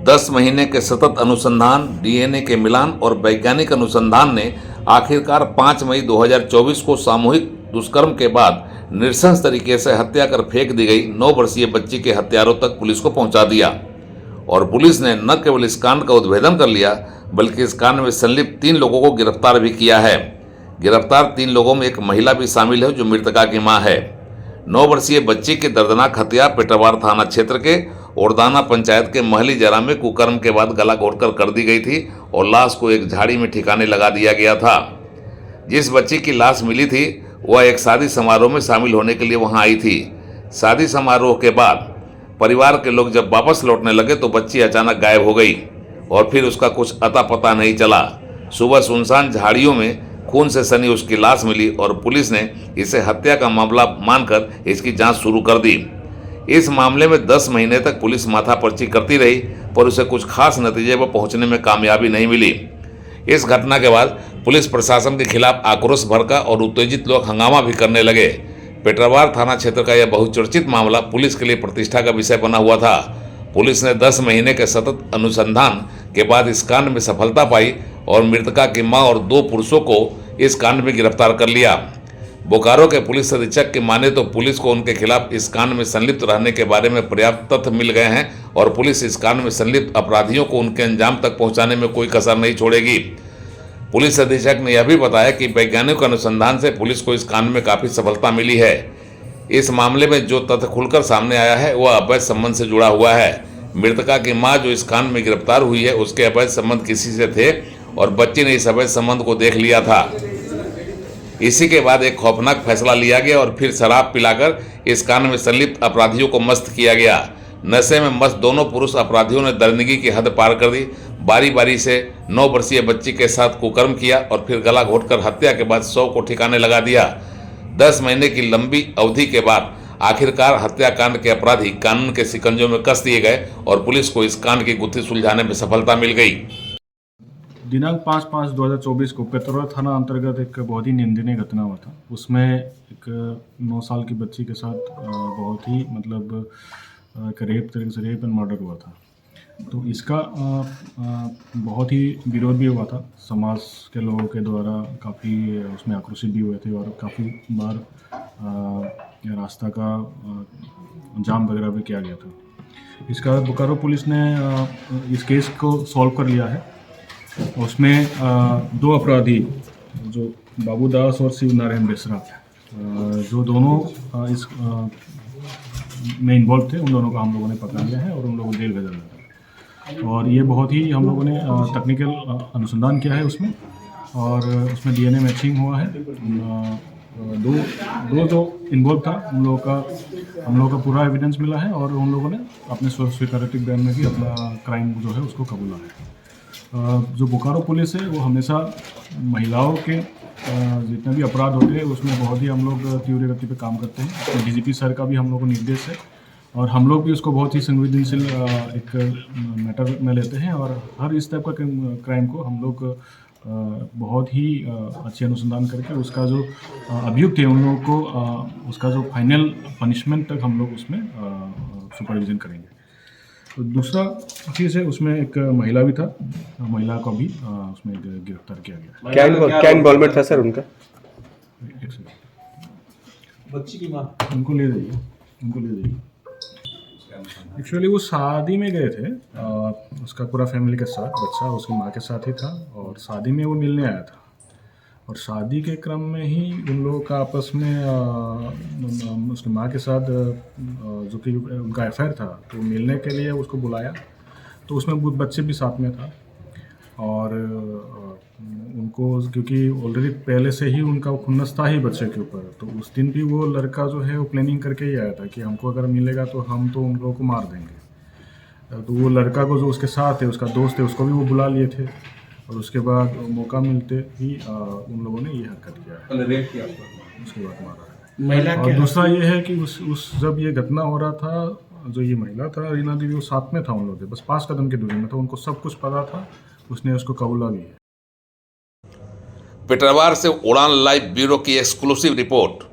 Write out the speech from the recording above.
10 महीने के सतत अनुसंधान, डीएनए के मिलान और वैज्ञानिक अनुसंधान ने आखिरकार 5 मई 2024 को सामूहिक दुष्कर्म के बाद नृशंस तरीके से हत्या कर फेंक दी गई 9 वर्षीय बच्ची के हत्यारों तक पुलिस को पहुंचा दिया। और पुलिस ने न केवल इस कांड का उद्भेदन कर लिया, बल्कि इस कांड में संलिप्त 3 लोगों को गिरफ्तार भी किया है। गिरफ्तार 3 लोगों में एक महिला भी शामिल है, जो मृतका की मां है। 9 वर्षीय बच्ची की दर्दनाक हत्या पेटरवार थाना क्षेत्र के ओरदाना पंचायत के महली जरा में कुकर्म के बाद गला घोटकर कर दी गई थी और लाश को एक झाड़ी में ठिकाने लगा दिया गया था। जिस बच्ची की लाश मिली थी वह एक शादी समारोह में शामिल होने के लिए वहां आई थी। शादी समारोह के बाद परिवार के लोग जब वापस लौटने लगे तो बच्ची अचानक गायब हो गई और फिर उसका कुछ अता पता नहीं चला। सुबह सुनसान झाड़ियों में खून से सनी उसकी लाश मिली और पुलिस ने इसे हत्या का मामला मानकर इसकी जांच शुरू कर दी। इस मामले में 10 महीने तक पुलिस माथापरची करती रही, पर उसे कुछ खास नतीजे पर पहुंचने में कामयाबी नहीं मिली। इस घटना के बाद पुलिस प्रशासन के खिलाफ आक्रोश भड़का और उत्तेजित लोग हंगामा भी करने लगे। पेटरवार थाना क्षेत्र का यह बहुचर्चित मामला पुलिस के लिए प्रतिष्ठा का विषय बना हुआ था। पुलिस ने 10 महीने के सतत अनुसंधान के बाद इस कांड में सफलता पाई और मृतका की मां और 2 पुरुषों को इस कांड में गिरफ्तार कर लिया। बोकारो के पुलिस अधीक्षक की माने तो पुलिस को उनके खिलाफ इस कांड में संलिप्त रहने के बारे में पर्याप्त तथ्य मिल गए हैं और पुलिस इस कांड में संलिप्त अपराधियों को उनके अंजाम तक पहुंचाने में कोई कसर नहीं छोड़ेगी। पुलिस अधीक्षक ने यह भी बताया कि वैज्ञानिक अनुसंधान से पुलिस को इस कांड में काफी सफलता मिली है। इस मामले में जो तथ्य खुलकर सामने आया है वह अवैध संबंध से जुड़ा हुआ है। मृतका की मां जो इस कांड में गिरफ्तार हुई है उसके अवैध संबंध किसी से थे और बच्ची ने इस अवैध संबंध को देख लिया था। इसी के बाद एक खौफनाक फैसला लिया गया और फिर शराब पिलाकर इस कांड में संलिप्त अपराधियों को मस्त किया गया। नशे में मस्त दोनों पुरुष अपराधियों ने दरिंदगी की हद पार कर दी। बारी बारी से 9 वर्षीय बच्ची के साथ कुकर्म किया और फिर गला घोटकर हत्या के बाद शव को ठिकाने लगा दिया। 10 महीने की लंबी अवधि के बाद आखिरकार हत्याकांड के अपराधी कानून के शिकंजों में कस दिए गए और पुलिस को इस कांड की गुत्थी सुलझाने में सफलता मिल गई। दिनांक 5/5/2024 को पेटरवार थाना अंतर्गत एक बहुत ही निंदनीय घटना हुआ था। उसमें एक 9 साल की बच्ची के साथ बहुत ही एक तरीके से रेप एंड मर्डर हुआ था। तो इसका बहुत ही विरोध भी हुआ था। समाज के लोगों के द्वारा काफ़ी उसमें आक्रोशित भी हुए थे और काफ़ी बार रास्ता का जाम वगैरह भी किया गया था। इसका बोकारो पुलिस ने इस केस को सॉल्व कर लिया है। उसमें 2 अपराधी जो बाबू दास और शिव नारायण बेसरा जो दोनों इस में इन्वॉल्व थे, उन दोनों को हम लोगों ने पकड़ लिया है और उन लोगों को जेल भेजा गया है। और ये बहुत ही हम लोगों ने टेक्निकल अनुसंधान किया है उसमें, और उसमें डीएनए मैचिंग हुआ है। दो जो इन्वॉल्व था उन लोगों का पूरा एविडेंस मिला है और उन लोगों ने अपने स्वीकारोक्ति बयान में भी अपना क्राइम जो है उसको कबूला है। जो बोकारो पुलिस है वो हमेशा महिलाओं के जितने भी अपराध होते हैं उसमें बहुत ही हम लोग तीव्र गति पे काम करते हैं। तो डीजीपी सर का भी हम लोगों को निर्देश है और हम लोग भी उसको बहुत ही संवेदनशील एक मैटर में लेते हैं और हर इस टाइप का क्राइम को हम लोग बहुत ही अच्छे अनुसंधान करके उसका जो अभियुक्त है उन लोगों को उसका जो फाइनल पनिशमेंट तक हम लोग उसमें सुपरविजन करेंगे। तो दूसरा चीज़ है उसमें एक महिला भी था, महिला को भी उसमें गिरफ्तार किया गया। क्या इन्वॉल्वमेंट था सर उनका? बच्ची की माँ उनको ले जाइए। एक्चुअली वो शादी में गए थे, उसका पूरा फैमिली के साथ, बच्चा उसकी माँ के साथ ही था और शादी में वो मिलने आया था और शादी के क्रम में ही उन लोगों का आपस में उसकी माँ के साथ जो कि उनका अफेयर था, तो मिलने के लिए उसको बुलाया। तो उसमें बच्चे भी साथ में था और उनको क्योंकि ऑलरेडी पहले से ही उनका खुन्नस था ही बच्चे के ऊपर, तो उस दिन भी वो लड़का जो है वो प्लानिंग करके ही आया था कि हमको अगर मिलेगा तो हम तो उन लोगों को मार देंगे। तो वो लड़का को जो उसके साथ है, उसका दोस्त है, उसको भी वो बुला लिए थे और उसके बाद मौका मिलते ही उन लोगों ने ये हरकत किया है, रेप किया, उसके बाद मारा है। और दूसरा ये है कि उस जब ये घटना हो रहा था, जो ये महिला था रीना देवी, वो साथ में था उन लोगों के, बस 5 कदम की दूरी में था, उनको सब कुछ पता था, उसने उसको कबूला भी है। पेटरवार से उड़ान लाइव ब्यूरो की एक्सक्लूसिव रिपोर्ट।